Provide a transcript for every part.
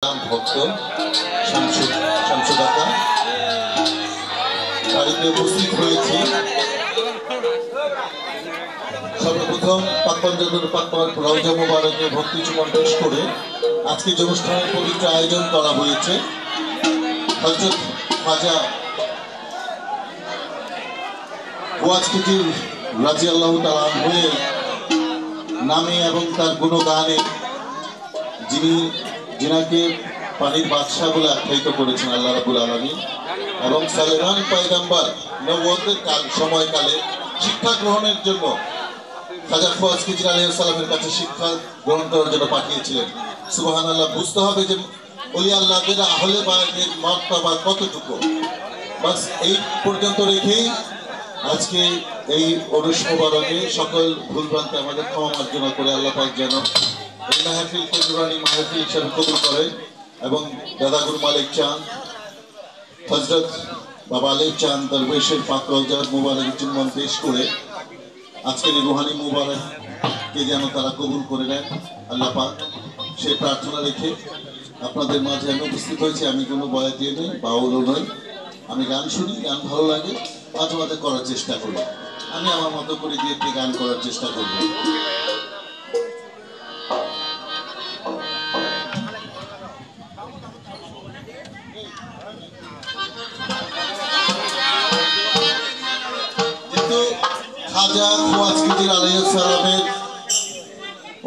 ভক্ত শামসুদাতা বাড়িতে উপস্থিত হয়েছি। সর্বপ্রথম পাকপঞ্জাদুর পাকপাক রওজা মোবারকে ভক্তি চুমন পেশ করে আজকে যে অনুষ্ঠানের পবিত্র আয়োজন করা হয়েছে হযরত খাজা ওয়াজ খিজির রাদিয়াল্লাহু তাআলা আনহুর নামে এবং তার গুণগানে যিনাকে পানির বাদশাহ বলে আখ্যায়িত করেছেন আল্লাহ রাব্বুল আলামিন এবং সুলাইমান পয়গম্বর নবুয়তের সময়কালে শিক্ষা গ্রহণের জন্য খাজা ওয়াজ খিজির আলাইহিস সালামের কাছে শিক্ষা গ্রহণ করার জন্য পাঠিয়েছিলেন। সুবহানাল্লাহ, বুঝতে হবে যে ওলি আল্লাহদের আহলে বায়াতের মাত্রা কতটুকু। বাস এই পর্যন্ত রেখেই আজকে এই ওরস মোবারকে সকল ভুলভ্রান্তি আমাদের ক্ষমা মার্জনা করে আল্লাহ পাক যেন এই মাহফিলকে নুরানি মাহফিল হিসেবে কবুল করেন এবং দাদাগুরু মালিক চাঁদ হযরত বাবা আলিফ চাঁদ দরবেশের পাক রওজার মোবারক চুম্বন পেশ করে আজকের এই রুহানি মোবারককে যেন তারা কবুল করে নেন আল্লাহ পাক, সেই প্রার্থনা রেখে আপনাদের মাঝে আমি উপস্থিত হয়েছি। আমি কোনো বয়াত দিয়ে নই, বাউলও নই, আমি গান শুনি, গান ভালো লাগে, মাঝে মাঝে করার চেষ্টা করি। আমি আমার মতো করে দিয়ে গান করার চেষ্টা করব। যেহেতু খাজা ওয়াজ খিজির আলাইহিস সালামের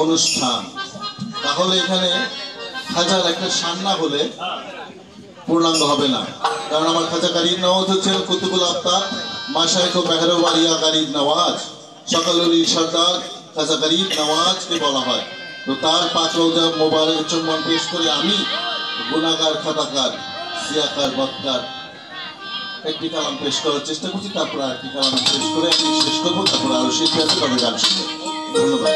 অনুষ্ঠান, তাহলে এখানে খাজার একটা সান্না হলে পূর্ণাঙ্গ হবে না। কারণ আমার খাজা কারিম নওয়াজ হচ্ছেন কুতুবুল আফতাব মাশায়েখ ও মেহরবালিয়া কারিম নওয়াজ, সকল ওলির সর্দার খাজা কারিম নওয়াজকে বলা হয়। তো তার পাক রওজা মোবারক চুম্বন পেশ করে আমি গুনাহগার খাতাকার সিয়াকার বক্তার একটি কালাম পেশ করার চেষ্টা করছি। তারপর আরেকটি কালাম পেশ করে আমি শেষ করবো। তারপর আরো শিল্পী আছে, তবে গান শুনবো। ধন্যবাদ।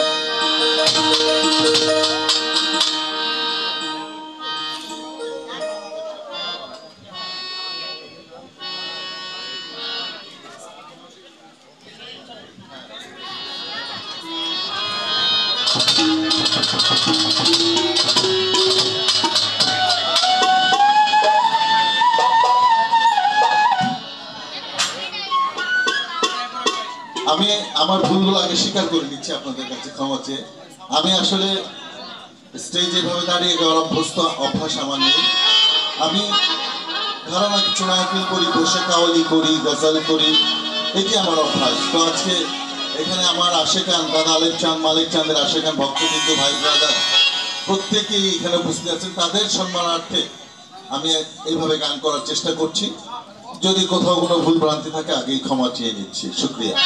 আমি আমার ভুলগুলো আগে স্বীকার করে নিচ্ছি আপনাদের কাছে ক্ষমা চেয়ে। আমি আসলে স্টেজে ভাবে দাঁড়িয়ে যাওয়ার অভ্যাস আমার নেই। আমি ধারণা কিছু মাহফিল করি, বসে কাওয়ালি করি, গজল করি, এটি আমার অভ্যাস। তো আজকে এখানে আমার আশেকান দাদা আলিফ চাঁদ মালিক চাঁদের আশেকান ভক্তবৃন্দ ভাই ব্রাদার প্রত্যেকেই এখানে উপস্থিত আছেন। তাদের সম্মানার্থে আমি এইভাবে গান করার চেষ্টা করছি। যদি কোথাও কোনো ভুল ভ্রান্তি থাকে আগেই ক্ষমা চেয়ে নিচ্ছি। শুকরিয়া।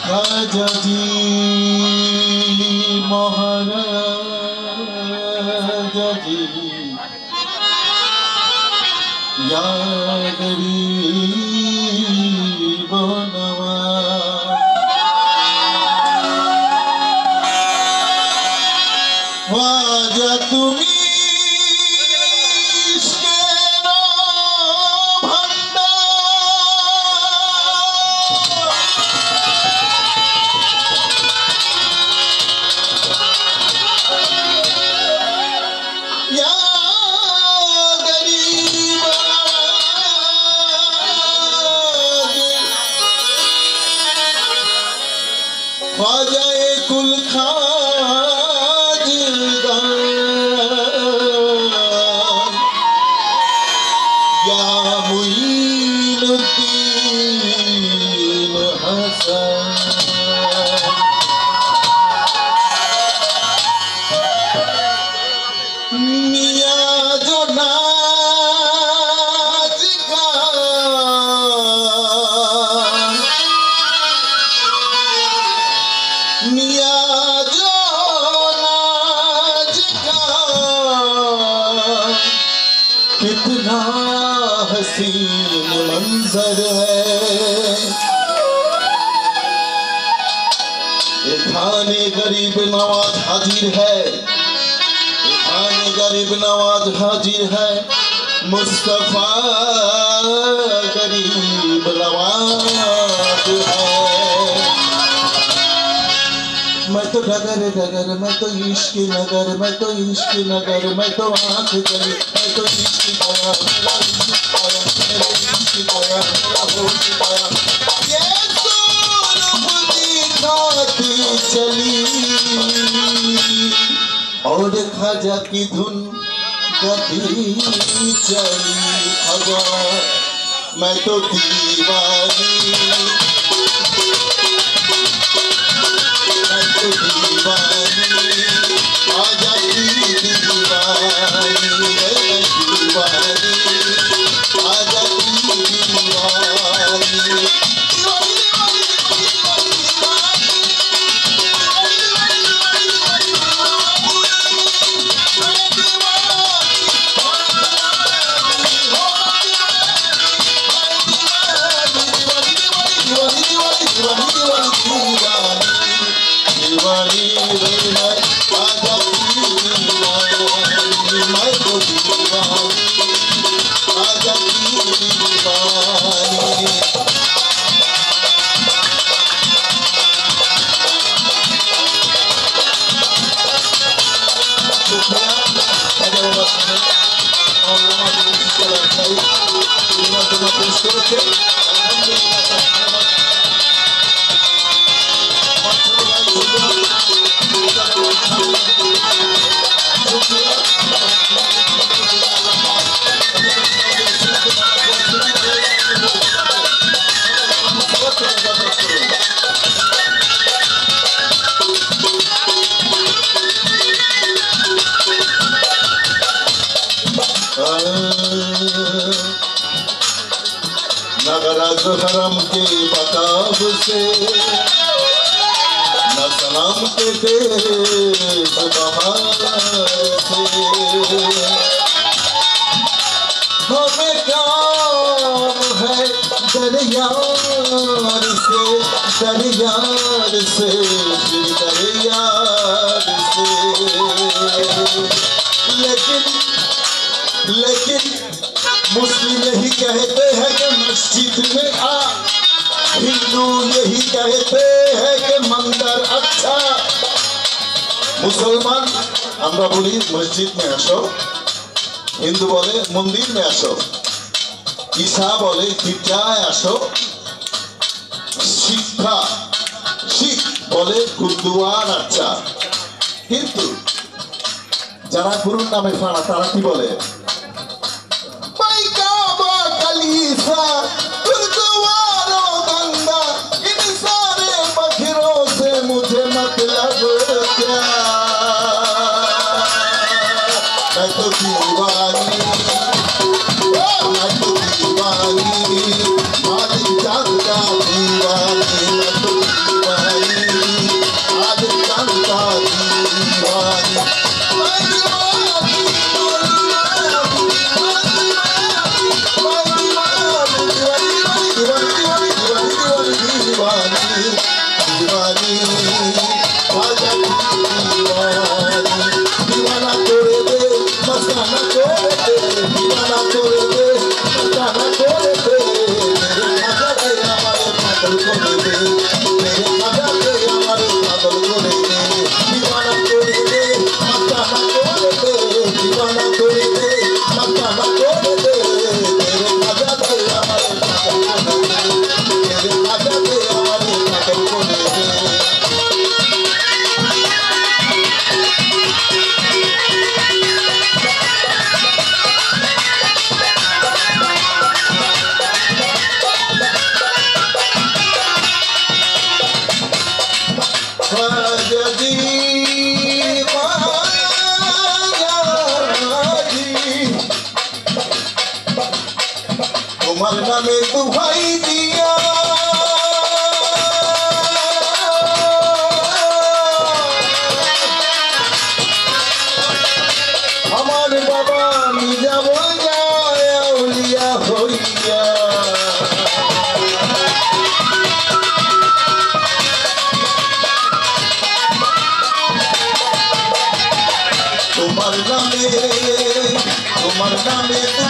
খাজাজি মহারাজাজি ইয়া গরীব নওয়াজ, খাজা তুমি ख्वाजाए कुल खाजगान या मुईनुद्दीन हसन, मिया जो नाज गान मिया जो नाच गान हसीन मंजर है। खाने गरीब नवाज हाजिर है, खाने गरीब नवाज हाजिर है, मुस्तफा गरीब नवाज है। मैं तो डगर डगर, मैं तो इश्क नगर, मैं तो इश्क नगर, मैं तो आँख गली, मैं तो इश्क गया, मेरा इश्क गया, मेरे इश्क गया, मेरा होश गया। ये दिखाती चली और खाजा की धुन गती चली। खाजा मैं तो दीवानी, मैं तो दीवानी, आजा की दीवानी, मैं दीवानी, आजा की दीवानी। नगराज हरम के बकाब से न सलाम के तेज बहार से हमें काम है दरियार से, दरियार से, दरियार से। लेकिन मुस्लिम यही कहते हैं कि मस्जिद में आ, हिंदू यही कहते हैं कि मंदिर अच्छा। मुसलमान আমরা বলি মসজিদ में আসো, হিন্দু বলে মন্দির में আসো, ঈসা বলে গির্জায় আসো, শিখ বলে গুরুদুয়ার আচ্ছা। কিন্তু যারা গুরুর নামে ফাড়া তারা কি বলে? मैं तो दीवानी, मैं तो दीवानी, मालिक जानता दीवानी, मैं तो दीवानी, आज जानता दीवानी। तुम्हारे नामे दुहाई दिया हमारे बाबा मिर्जा बोल जाया उलिया होई তোমার নামে